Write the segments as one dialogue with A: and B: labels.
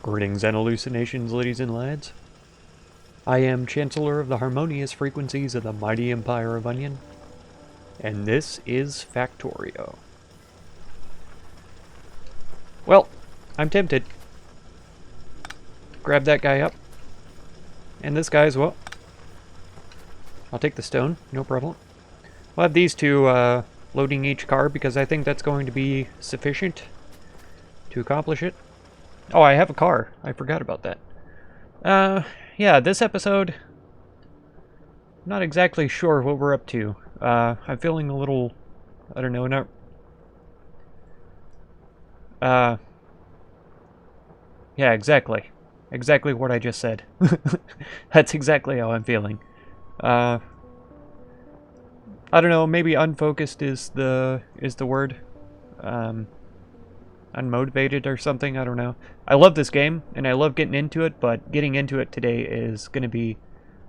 A: Greetings and hallucinations, ladies and lads. I am Chancellor of the harmonious frequencies of the mighty Empire of Onion, and this is Factorio. Well, I'm tempted. Grab that guy up. And this guy as well. I'll take the stone, no problem. We'll have these two loading each car because I think that's going to be sufficient to accomplish it. Oh, I have a car. I forgot about that. Yeah, this episode, I'm not exactly sure what we're up to. I'm feeling a little, I don't know, yeah, exactly. Exactly what I just said. That's exactly how I'm feeling. I don't know, maybe unfocused is the word. Unmotivated or something, I don't know. I love this game, and I love getting into it, but getting into it today is going to be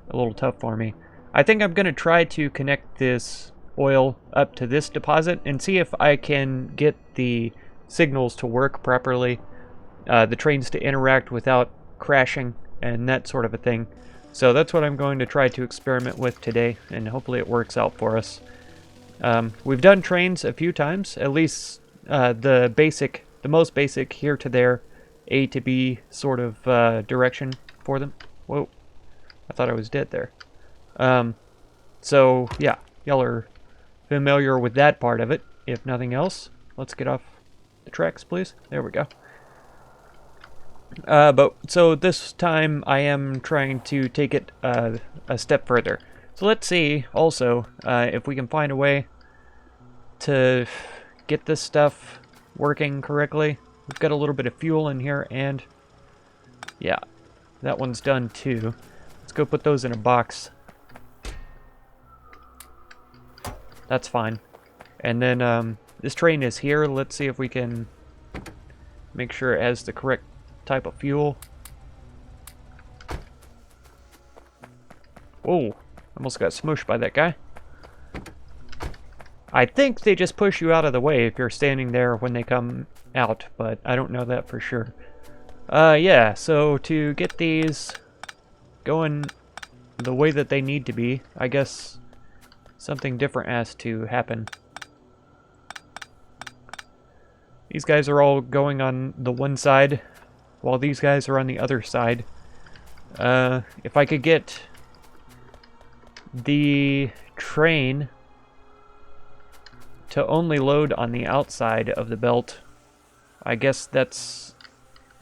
A: a little tough for me. I think I'm going to try to connect this oil up to this deposit and see if I can get the signals to work properly, the trains to interact without crashing, and that sort of a thing. So that's what I'm going to try to experiment with today, and hopefully it works out for us. We've done trains a few times, at least the most basic here to there, A to B sort of direction for them. Whoa, I thought I was dead there. So yeah, y'all are familiar with that part of it, if nothing else. Let's get off the tracks, please. There we go. But so this time I am trying to take it a step further. So let's see also if we can find a way to get this stuff working correctly. We've got a little bit of fuel in here, and yeah, that one's done too. Let's go put those in a box. That's fine. And then this train is here. Let's see if we can make sure it has the correct type of fuel. Whoa, almost got smooshed by that guy. I think they just push you out of the way if you're standing there when they come out, but I don't know that for sure. Yeah, so to get these going the way that they need to be, I guess something different has to happen. These guys are all going on the one side, while these guys are on the other side. If I could get the train to only load on the outside of the belt, I guess that's,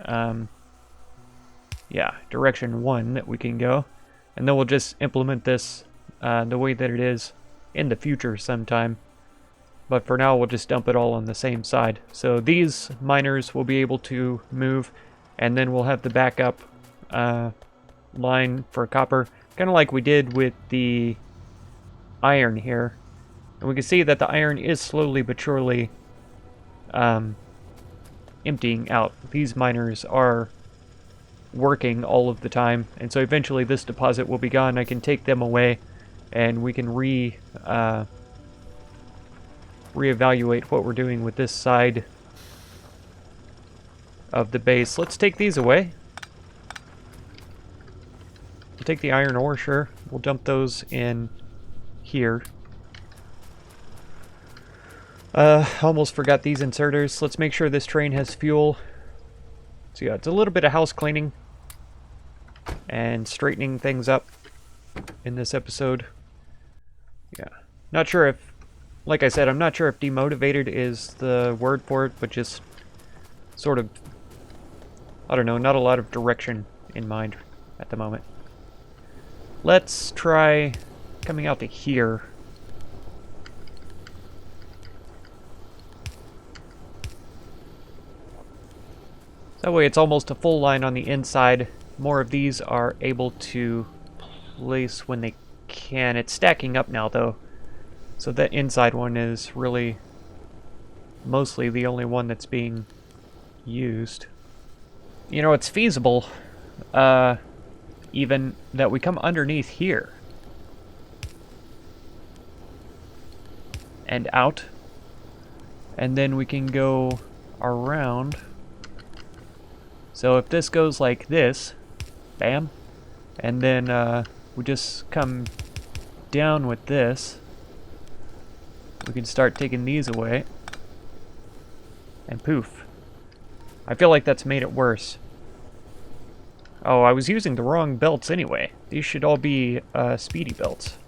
A: yeah, direction one that we can go. And then we'll just implement this the way that it is in the future sometime. But for now, we'll just dump it all on the same side. So these miners will be able to move, and then we'll have the backup line for copper, kind of like we did with the iron here. And we can see that the iron is slowly but surely emptying out. These miners are working all of the time, and so eventually this deposit will be gone. I can take them away, and we can reevaluate what we're doing with this side of the base. Let's take these away. We'll take the iron ore, sure. We'll dump those in here. Almost forgot these inserters. Let's make sure this train has fuel. So yeah, it's a little bit of house cleaning and straightening things up in this episode. Yeah. Not sure if, like I said, I'm not sure if demotivated is the word for it, but just sort of, I don't know, not a lot of direction in mind at the moment. Let's try coming out to here. That way it's almost a full line on the inside. More of these are able to place when they can. It's stacking up now though. So that inside one is really mostly the only one that's being used. You know, it's feasible even that we come underneath here and out, and then we can go around. So if this goes like this, bam, and then we just come down with this, we can start taking these away, and poof. I feel like that's made it worse. Oh, I was using the wrong belts anyway. These should all be speedy belts.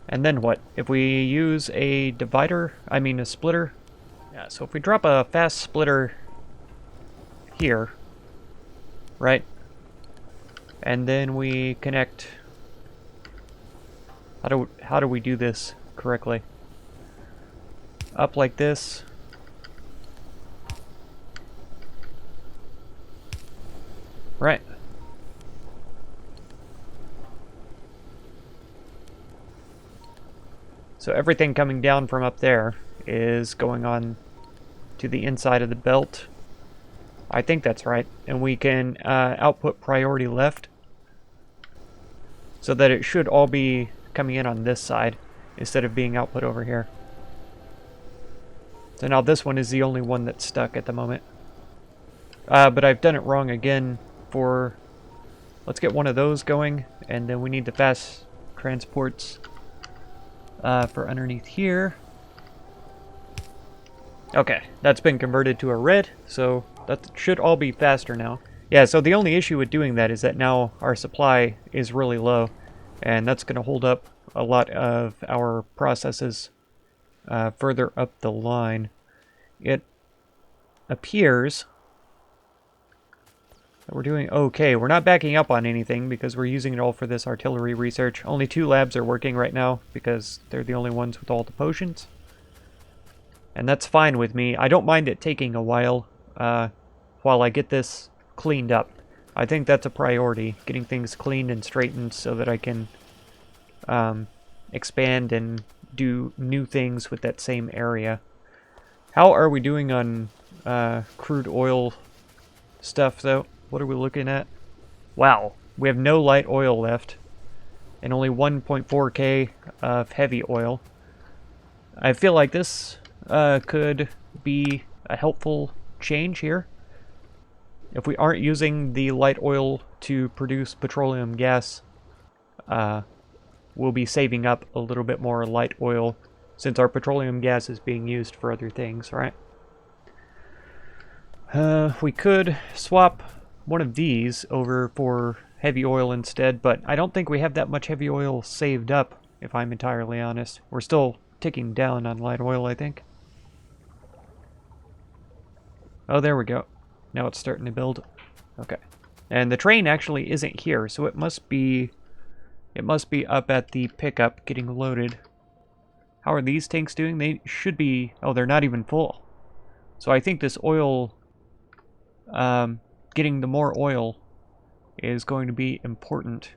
A: And then what? If we use a divider, a splitter. Yeah, so if we drop a fast splitter here, right? And then we connect. How do we do this correctly? Up like this. Right. So everything coming down from up there is going on to the inside of the belt. I think that's right. And we can output priority left, so that it should all be coming in on this side instead of being output over here. So now this one is the only one that's stuck at the moment. But I've done it wrong again for... Let's get one of those going, and then we need the fast transports for underneath here. Okay, that's been converted to a red, so that should all be faster now. Yeah, so the only issue with doing that is that now our supply is really low, and that's going to hold up a lot of our processes further up the line. It appears that we're doing okay. We're not backing up on anything because we're using it all for this artillery research. Only 2 labs are working right now because they're the only ones with all the potions. And that's fine with me. I don't mind it taking a while I get this cleaned up. I think that's a priority, getting things cleaned and straightened so that I can expand and do new things with that same area. How are we doing on crude oil stuff, though? What are we looking at? Wow, we have no light oil left, and only 1.4k of heavy oil. I feel like this could be a helpful change here. If we aren't using the light oil to produce petroleum gas, we'll be saving up a little bit more light oil since our petroleum gas is being used for other things, right? We could swap one of these over for heavy oil instead, but I don't think we have that much heavy oil saved up, if I'm entirely honest. We're still ticking down on light oil, I think. Oh, there we go. Now it's starting to build. Okay. And the train actually isn't here, so it must be up at the pickup getting loaded. How are these tanks doing? They should be... Oh, they're not even full. So I think this oil... getting the more oil is going to be important.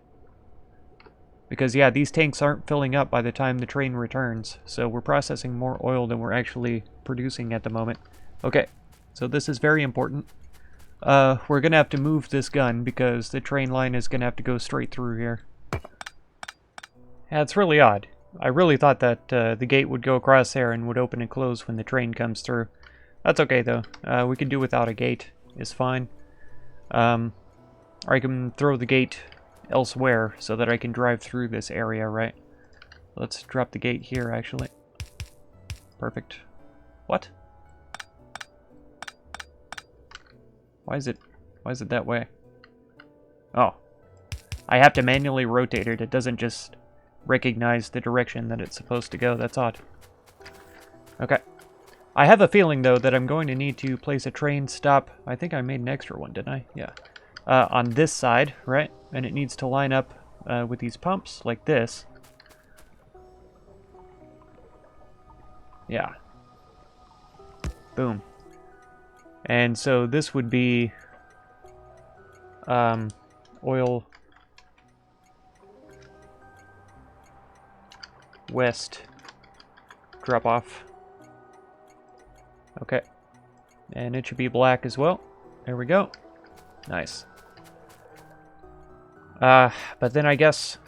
A: Because, yeah, these tanks aren't filling up by the time the train returns. So we're processing more oil than we're actually producing at the moment. Okay, so this is very important. We're going to have to move this gun because the train line is going to have to go straight through here. Yeah, it's really odd. I really thought that the gate would go across there and would open and close when the train comes through. That's okay, though. We can do without a gate. It's fine. Or I can throw the gate elsewhere so that I can drive through this area, right? Let's drop the gate here, actually. Perfect. What? Why is it that way? Oh. I have to manually rotate it. It doesn't just recognize the direction that it's supposed to go. That's odd. Okay. I have a feeling, though, that I'm going to need to place a train stop. I think I made an extra one, didn't I? Yeah. On this side, right? And it needs to line up with these pumps, like this. Yeah. Boom. And so this would be oil west drop off. Okay. And it should be black as well. There we go. Nice. But then I guess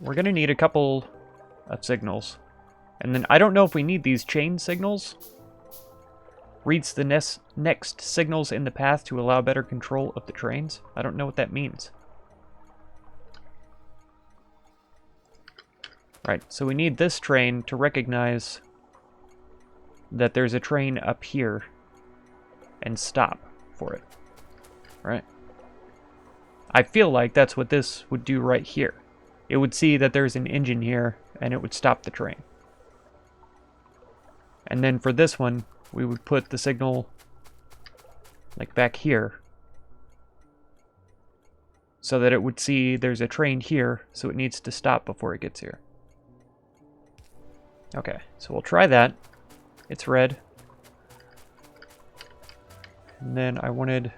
A: we're gonna need a couple of signals. And then I don't know if we need these chain signals. Reads the next signals in the path to allow better control of the trains. I don't know what that means. Right, so we need this train to recognize that there's a train up here and stop for it. Right? I feel like that's what this would do right here. It would see that there's an engine here and it would stop the train. And then for this one, we would put the signal like back here so that it would see there's a train here, so it needs to stop before it gets here. Okay, so we'll try that. It's red. And then I wanted...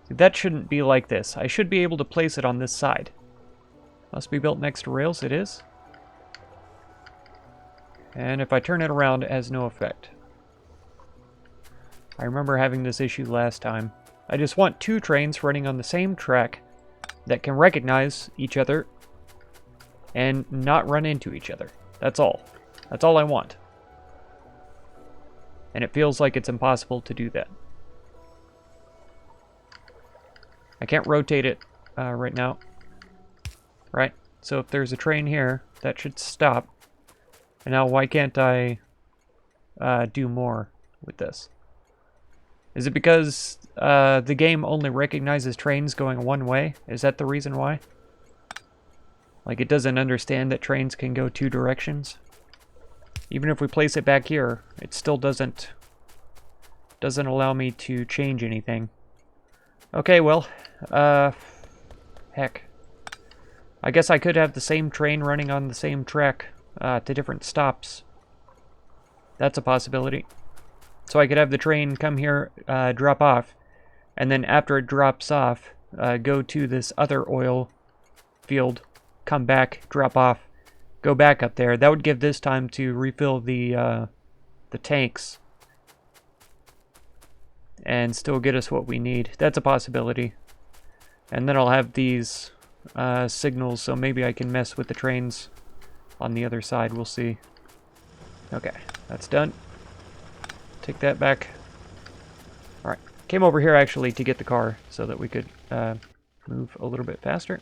A: That shouldn't be like this. I should be able to place it on this side. Must be built next to rails. It is. And if I turn it around, it has no effect. I remember having this issue last time. I just want two trains running on the same track that can recognize each other and not run into each other. That's all. That's all I want. And it feels like it's impossible to do that. I can't rotate it right now. Right? So if there's a train here, that should stop. And now why can't I do more with this? Is it because the game only recognizes trains going one way? Is that the reason why? Like it doesn't understand that trains can go two directions? Even if we place it back here, it still doesn't allow me to change anything. Okay, well, heck. I guess I could have the same train running on the same track to different stops. That's a possibility. So I could have the train come here, drop off, and then after it drops off, go to this other oil field, come back, drop off, go back up there. That would give this time to refill the tanks and still get us what we need. That's a possibility. And then I'll have these signals, so maybe I can mess with the trains on the other side. We'll see. Okay, that's done. Take that back. Alright, came over here actually to get the car so that we could move a little bit faster.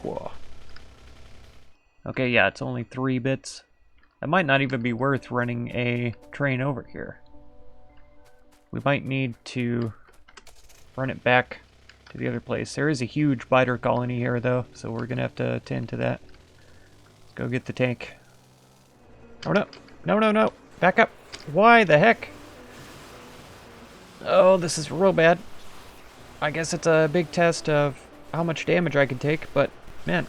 A: Whoa. Okay, yeah, it's only 3 bits. That might not even be worth running a train over here. We might need to run it back to the other place. There is a huge biter colony here, though, so we're going to have to attend to that. Let's go get the tank. Oh, no. No, no, no. Back up. Why the heck? Oh, this is real bad. I guess it's a big test of how much damage I can take, but, man,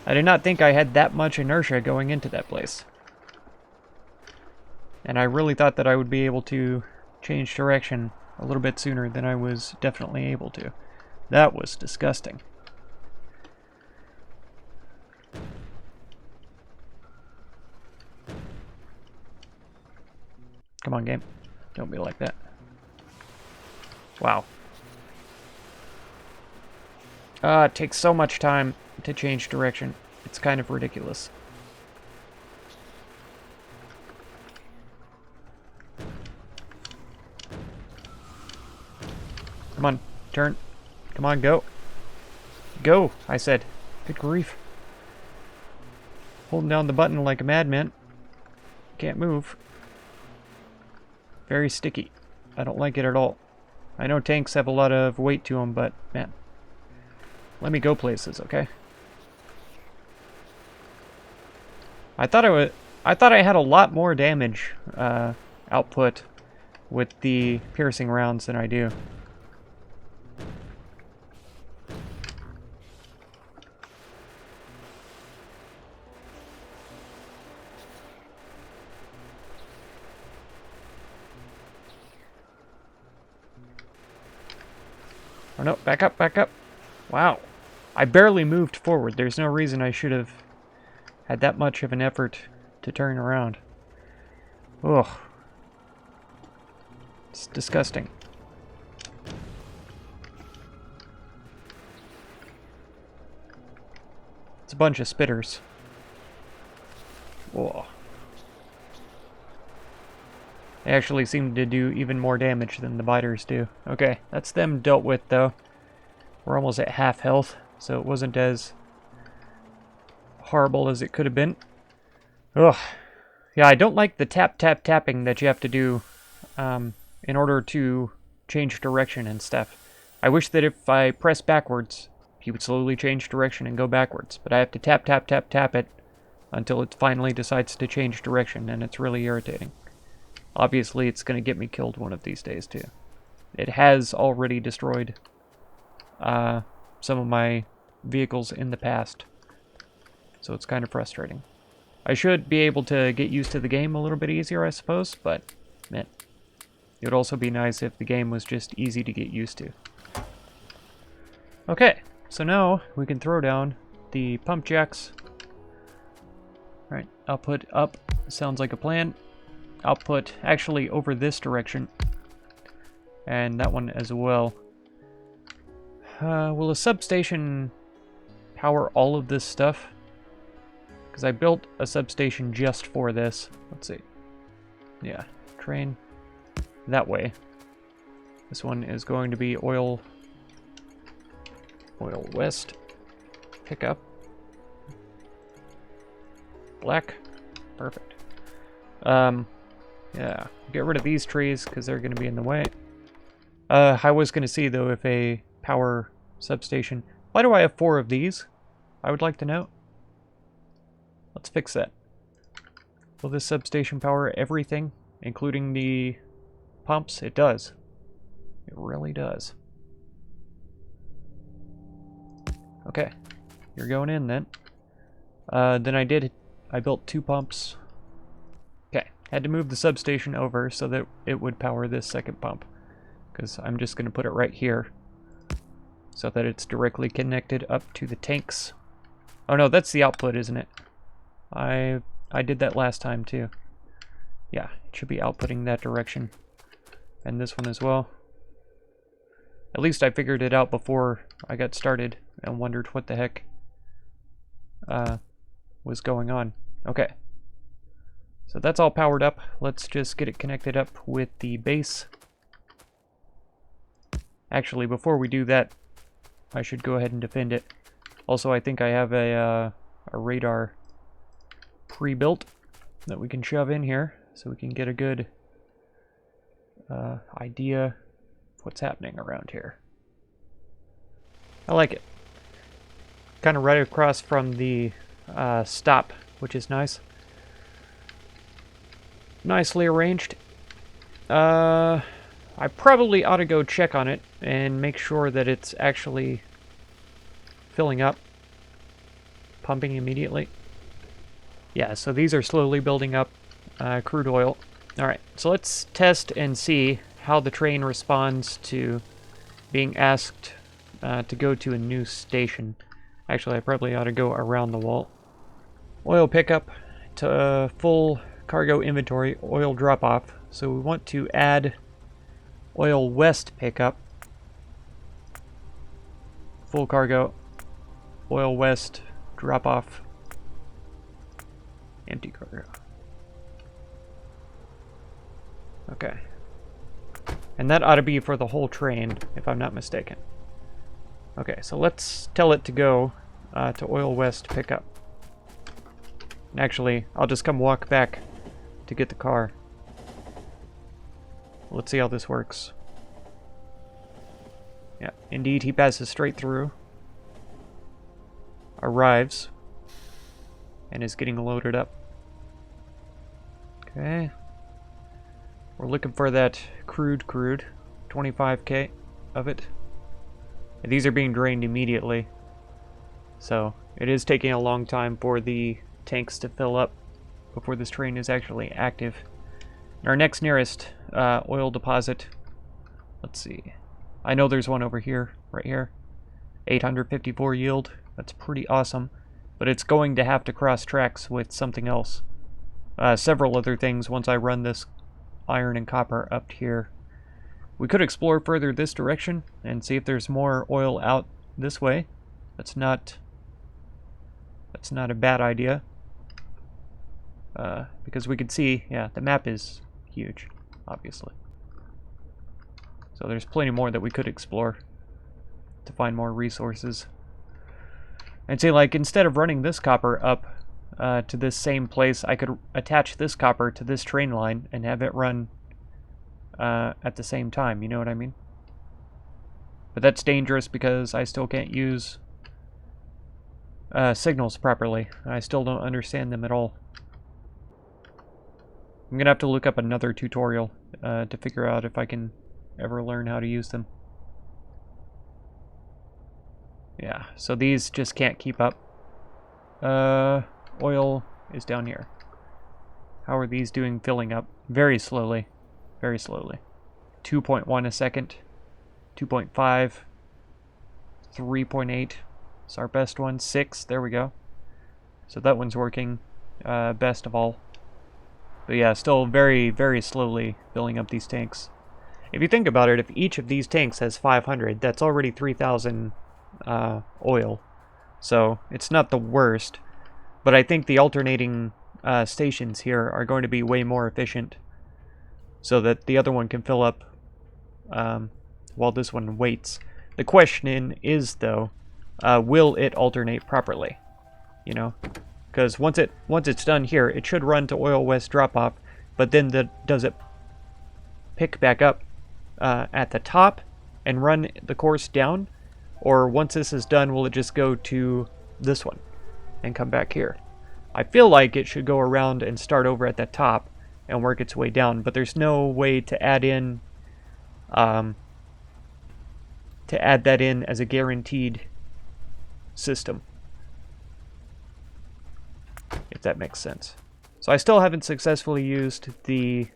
A: I did not think I had that much inertia going into that place. And I really thought that I would be able to change direction a little bit sooner than I was definitely able to. That was disgusting. Come on, game. Don't be like that. Wow. It takes so much time to change direction. It's kind of ridiculous. Come on, turn. Come on, go. Go, I said. Good grief. Holding down the button like a madman. Can't move. Very sticky. I don't like it at all. I know tanks have a lot of weight to them, but, man. Let me go places, okay? I thought I had a lot more damage output with the piercing rounds than I do. Oh no, back up, back up. Wow. I barely moved forward. There's no reason I should have had that much of an effort to turn around. Ugh. It's disgusting. It's bunch of spitters. Whoa. They actually seem to do even more damage than the biters do. Okay, that's them dealt with, though. We're almost at half health, so it wasn't as horrible as it could have been. Ugh. Yeah, I don't like the tapping that you have to do in order to change direction and stuff. I wish that if I press backwards, he would slowly change direction and go backwards. But I have to tap it until it finally decides to change direction, and it's really irritating. Obviously, it's going to get me killed one of these days, too. It has already destroyed some of my vehicles in the past, so it's kind of frustrating. I should be able to get used to the game a little bit easier, I suppose, but man, it would also be nice if the game was just easy to get used to. Okay, so now we can throw down the pump jacks. Right, output up sounds like a plan. Output actually over this direction, and that one as well. Will a substation power all of this stuff? Because I built a substation just for this. Let's see. Yeah, train that way. This one is going to be oil west pickup. Black. Perfect. Yeah, get rid of these trees because they're going to be in the way. I was going to see, though, if a power substation... Why do I have 4 of these? I would like to know. Let's fix that. Will this substation power everything, including the pumps? It does. It really does. Okay, you're going in then. Then I built 2 pumps. Okay, had to move the substation over so that it would power this second pump. Because I'm just going to put it right here so that it's directly connected up to the tanks. Oh no, that's the output, isn't it? I did that last time too. Yeah, it should be outputting that direction. And this one as well. At least I figured it out before I got started and wondered what the heck was going on. Okay. So that's all powered up. Let's just get it connected up with the base. Actually, before we do that, I should go ahead and defend it. Also, I think I have a radar pre-built that we can shove in here so we can get a good idea of what's happening around here. I like it. Kind of right across from the stop, which is nice. Nicely arranged. I probably ought to go check on it and make sure that it's actually filling up, pumping immediately. Yeah, so these are slowly building up crude oil. Alright, so let's test and see how the train responds to being asked to go to a new station. Actually, I probably ought to go around the wall. Oil pickup to full cargo inventory, oil drop-off. So we want to add oil west pickup, full cargo, oil west drop-off, empty cargo. Okay. And that ought to be for the whole train, if I'm not mistaken. Okay, so let's tell it to go to oil west pickup. And actually, I'll just come walk back to get the car. Let's see how this works. Yeah, indeed, he passes straight through. Arrives. And is getting loaded up. Okay. We're looking for that crude. 25k of it. And these are being drained immediately. So, it is taking a long time for the tanks to fill up before this train is actually active. Our next nearest oil deposit, let's see. I know there's one over here, right here. 854 yield. That's pretty awesome. But it's going to have to cross tracks with something else. Several other things once I run this iron and copper up here. We could explore further this direction and see if there's more oil out this way. That's not That's not a bad idea. Because we could see, yeah, the map is huge, obviously. So there's plenty more that we could explore to find more resources. And say, like, instead of running this copper up to this same place, I could attach this copper to this train line and have it run at the same time, you know what I mean? But that's dangerous because I still can't use signals properly. I still don't understand them at all. I'm gonna have to look up another tutorial to figure out if I can ever learn how to use them. Yeah, so these just can't keep up. Oil is down here. How are these doing filling up? Very slowly. Very slowly. 2.1 a second. 2.5. 3.8. It's our best one. 6. There we go. So that one's working best of all. But yeah, still very, very slowly filling up these tanks. If you think about it, if each of these tanks has 500, that's already 3,000 oil. So it's not the worst. But I think the alternating stations here are going to be way more efficient, so that the other one can fill up while this one waits. The question is, though, will it alternate properly? You know? Because once it's done here, it should run to oil west drop-off, but then does it pick back up at the top and run the course down? Or once this is done, will it just go to this one and come back here? I feel like it should go around and start over at the top and work its way down, but there's no way to add in that in as a guaranteed system, if that makes sense. So I still haven't successfully used the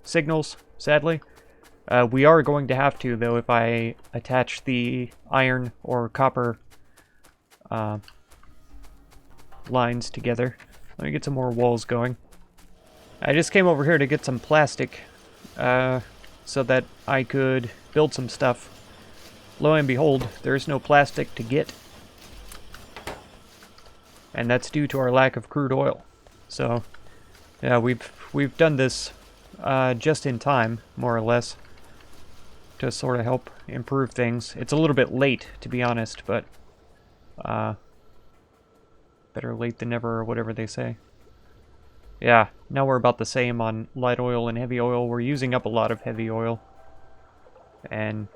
A: signals, sadly. We are going to have to, though, if I attach the iron or copper lines together. Let me get some more walls going. I just came over here to get some plastic so that I could build some stuff. Lo and behold, there's no plastic to get. And that's due to our lack of crude oil. So, yeah, we've done this just in time, more or less, to sort of help improve things. It's a little bit late, to be honest, but better late than never, or whatever they say. Yeah, now we're about the same on light oil and heavy oil. We're using up a lot of heavy oil and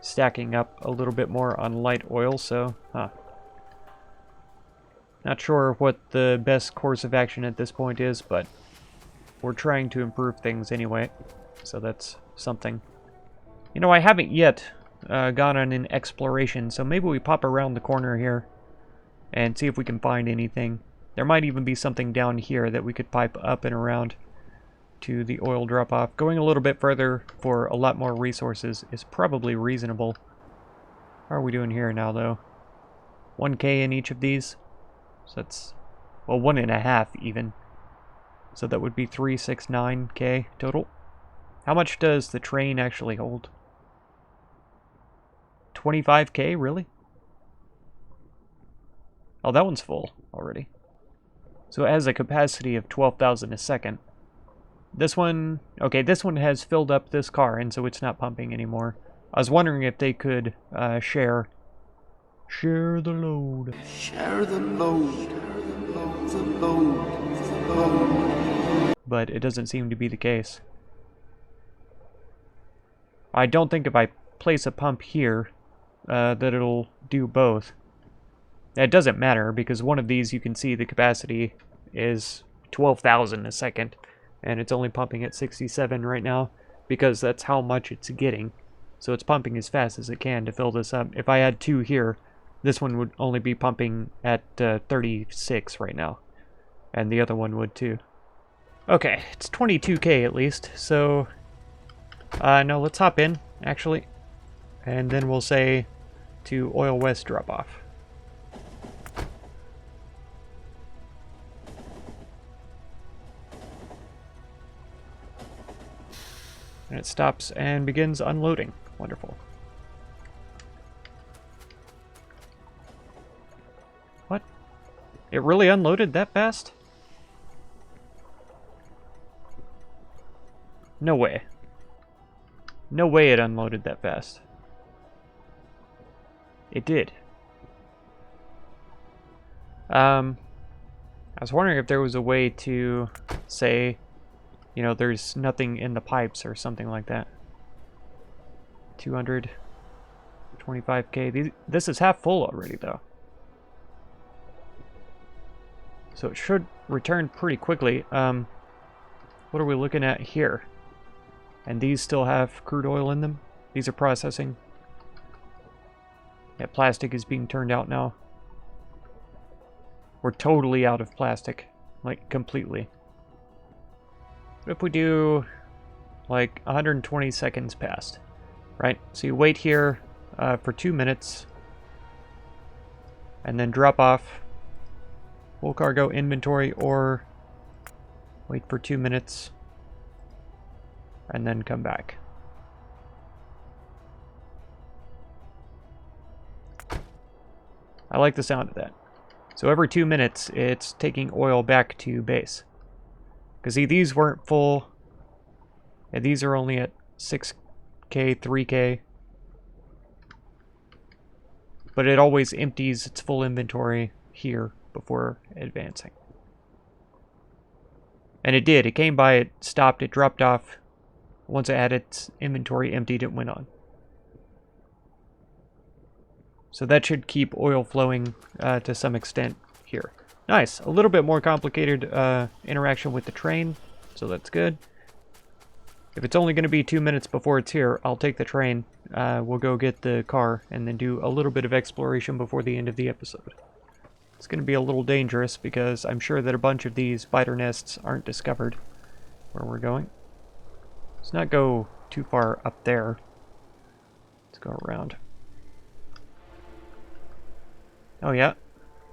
A: stacking up a little bit more on light oil, so, not sure what the best course of action at this point is, but we're trying to improve things anyway, so that's something. You know, I haven't yet gone on an exploration, so maybe we pop around the corner here and see if we can find anything. There might even be something down here that we could pipe up and around to the oil drop-off. Going a little bit further for a lot more resources is probably reasonable. How are we doing here now, though? 1K in each of these? So that's, well, 1.5 even. So that would be 369K total. How much does the train actually hold? 25K, really? Oh, that one's full already. So it has a capacity of 12,000 a second. This one, okay, this one has filled up this car, and so it's not pumping anymore. I was wondering if they could share the load.
B: Share the load. The load.
A: But it doesn't seem to be the case. I don't think if I place a pump here that it'll do both. It doesn't matter, because one of these, you can see the capacity is 12,000 a second, and it's only pumping at 67 right now, because that's how much it's getting. So it's pumping as fast as it can to fill this up. If I had 2 here, this one would only be pumping at 36 right now, and the other one would too. Okay, it's 22K at least, so no, let's hop in, actually, and then we'll say to oil west drop-off. And it stops and begins unloading. Wonderful. What? It really unloaded that fast? No way. No way it unloaded that fast. It did. I was wondering if there was a way to say, you know, there's nothing in the pipes or something like that. 225k. This is half full already, though. So it should return pretty quickly. What are we looking at here? And these still have crude oil in them. These are processing. Yeah, plastic is being turned out now. We're totally out of plastic. Like, completely. What if we do, like, 120 seconds past? Right? So you wait here for 2 minutes. And then drop off. Full cargo inventory, or wait for 2 minutes. And then come back. I like the sound of that. So every 2 minutes, it's taking oil back to base. Because see, these weren't full. And these are only at 6k, 3k. But it always empties its full inventory here before advancing. And it did. It came by, it stopped, it dropped off. Once it had its inventory emptied, it went on. So that should keep oil flowing to some extent here. Nice. A little bit more complicated interaction with the train, so that's good. If it's only going to be 2 minutes before it's here, I'll take the train. We'll go get the car and then do a little bit of exploration before the end of the episode. It's going to be a little dangerous because I'm sure that a bunch of these spider nests aren't discovered where we're going. Let's not go too far up there. Let's go around. Oh yeah,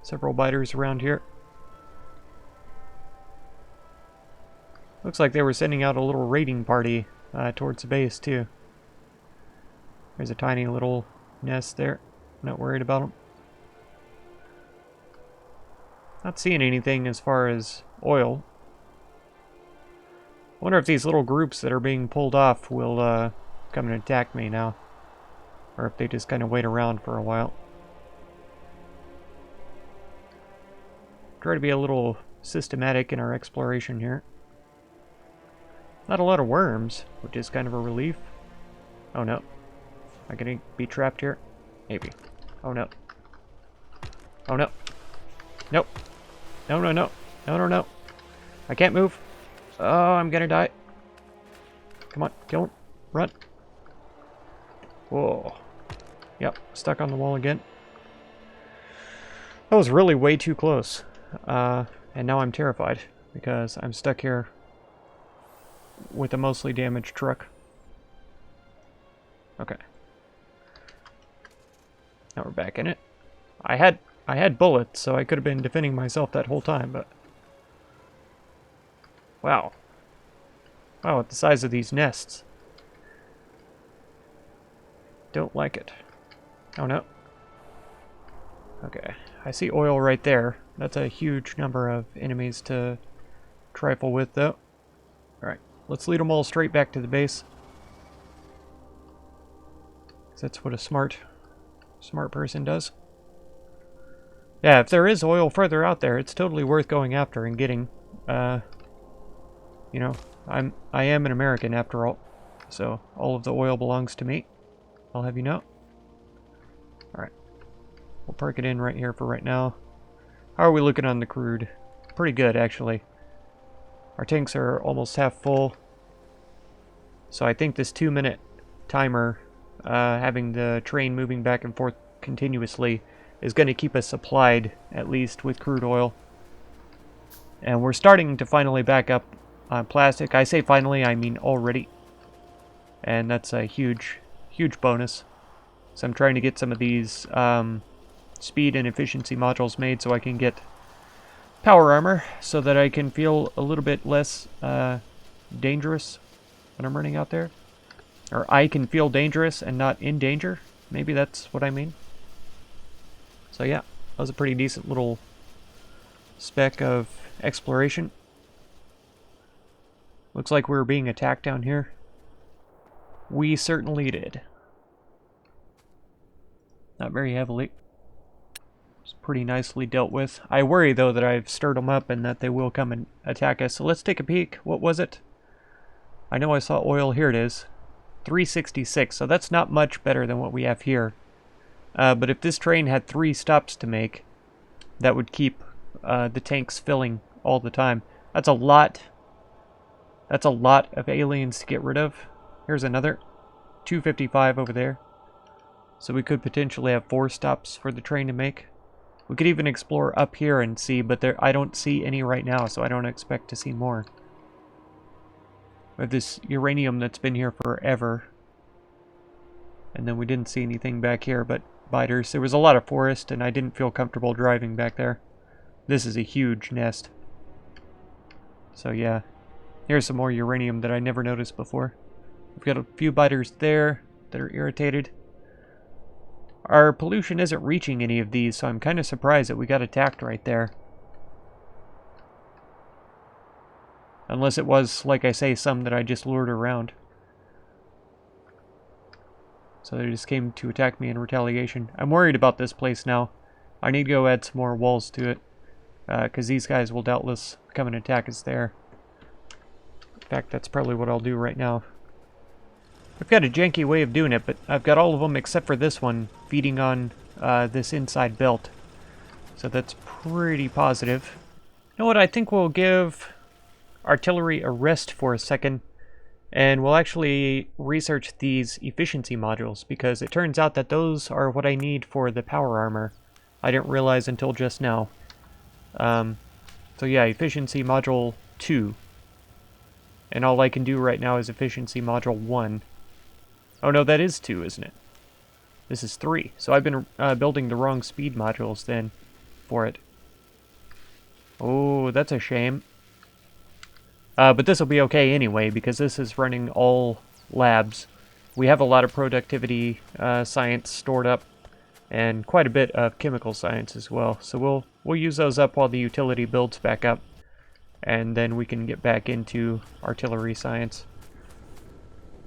A: several biters around here. Looks like they were sending out a little raiding party towards the base too. There's a tiny little nest there. Not worried about them. Not seeing anything as far as oil. I wonder if these little groups that are being pulled off will come and attack me now. Or if they just kind of wait around for a while. Try to be a little systematic in our exploration here. Not a lot of worms, which is kind of a relief. Oh no. Am I gonna be trapped here? Maybe. Oh no. Oh no. Nope. No, no, no. No, no, no. I can't move. Oh, I'm gonna die. Come on, kill him. Run. Whoa. Yep, stuck on the wall again. That was really way too close. And now I'm terrified because I'm stuck here with a mostly damaged truck. Okay. Now we're back in it. I had bullets, so I could have been defending myself that whole time, but wow. Wow, at the size of these nests. Don't like it. Oh no. Okay, I see oil right there. That's a huge number of enemies to trifle with, though. Alright, let's lead them all straight back to the base. That's what a smart person does. Yeah, if there is oil further out there, it's totally worth going after and getting. You know, I am an American after all, so all of the oil belongs to me. I'll have you know. Alright. We'll park it in right here for right now. How are we looking on the crude? Pretty good, actually. Our tanks are almost half full. So I think this 2-minute timer, having the train moving back and forth continuously, is going to keep us supplied, at least, with crude oil. And we're starting to finally back up on plastic. I say finally, I mean already. And that's a huge, huge bonus. So I'm trying to get some of these speed and efficiency modules made so I can get power armor, so that I can feel a little bit less dangerous when I'm running out there. Or I can feel dangerous and not in danger. Maybe that's what I mean. So yeah, that was a pretty decent little speck of exploration. Looks like we were being attacked down here. We certainly did. Not very heavily. It's pretty nicely dealt with. I worry, though, that I've stirred them up and that they will come and attack us. So let's take a peek. What was it? I know I saw oil. Here it is. 366. So that's not much better than what we have here. But if this train had 3 stops to make, that would keep the tanks filling all the time. That's a lot. That's a lot of aliens to get rid of. Here's another. 255 over there. So we could potentially have 4 stops for the train to make. We could even explore up here and see, but I don't see any right now, so I don't expect to see more. We have this uranium that's been here forever. And then we didn't see anything back here but biters. There was a lot of forest, and I didn't feel comfortable driving back there. This is a huge nest. So yeah. Here's some more uranium that I never noticed before. We've got a few biters there that are irritated. Our pollution isn't reaching any of these, so I'm kind of surprised that we got attacked right there. Unless it was, like I say, some that I just lured around. So they just came to attack me in retaliation. I'm worried about this place now. I need to go add some more walls to it. Because these guys will doubtless come and attack us there. In fact, that's probably what I'll do right now. I've got a janky way of doing it, but I've got all of them except for this one feeding on this inside belt. So that's pretty positive. You know what? I think we'll give artillery a rest for a second, and we'll actually research these efficiency modules, because it turns out that those are what I need for the power armor. I didn't realize until just now. So yeah, efficiency module 2. And all I can do right now is efficiency module 1. Oh no, that is 2, isn't it? This is 3. So I've been building the wrong speed modules then for it. Oh, that's a shame. But this will be okay anyway, because this is running all labs. We have a lot of productivity science stored up, and quite a bit of chemical science as well. So we'll use those up while the utility builds back up, and then we can get back into artillery science.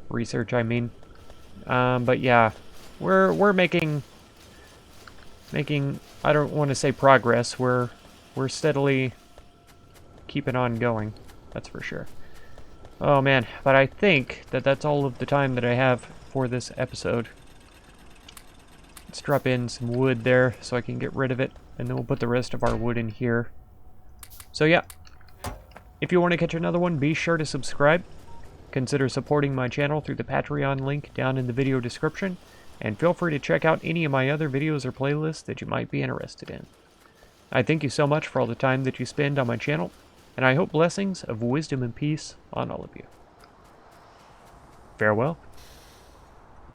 A: Research, I mean. But yeah, we're making I don't want to say progress. We're steadily keeping on going. That's for sure. Oh man, but I think that that's all of the time that I have for this episode. Let's drop in some wood there so I can get rid of it, and then we'll put the rest of our wood in here. So yeah, if you want to catch another one, be sure to subscribe. Consider supporting my channel through the Patreon link down in the video description, and feel free to check out any of my other videos or playlists that you might be interested in. I thank you so much for all the time that you spend on my channel, and I hope blessings of wisdom and peace on all of you. Farewell.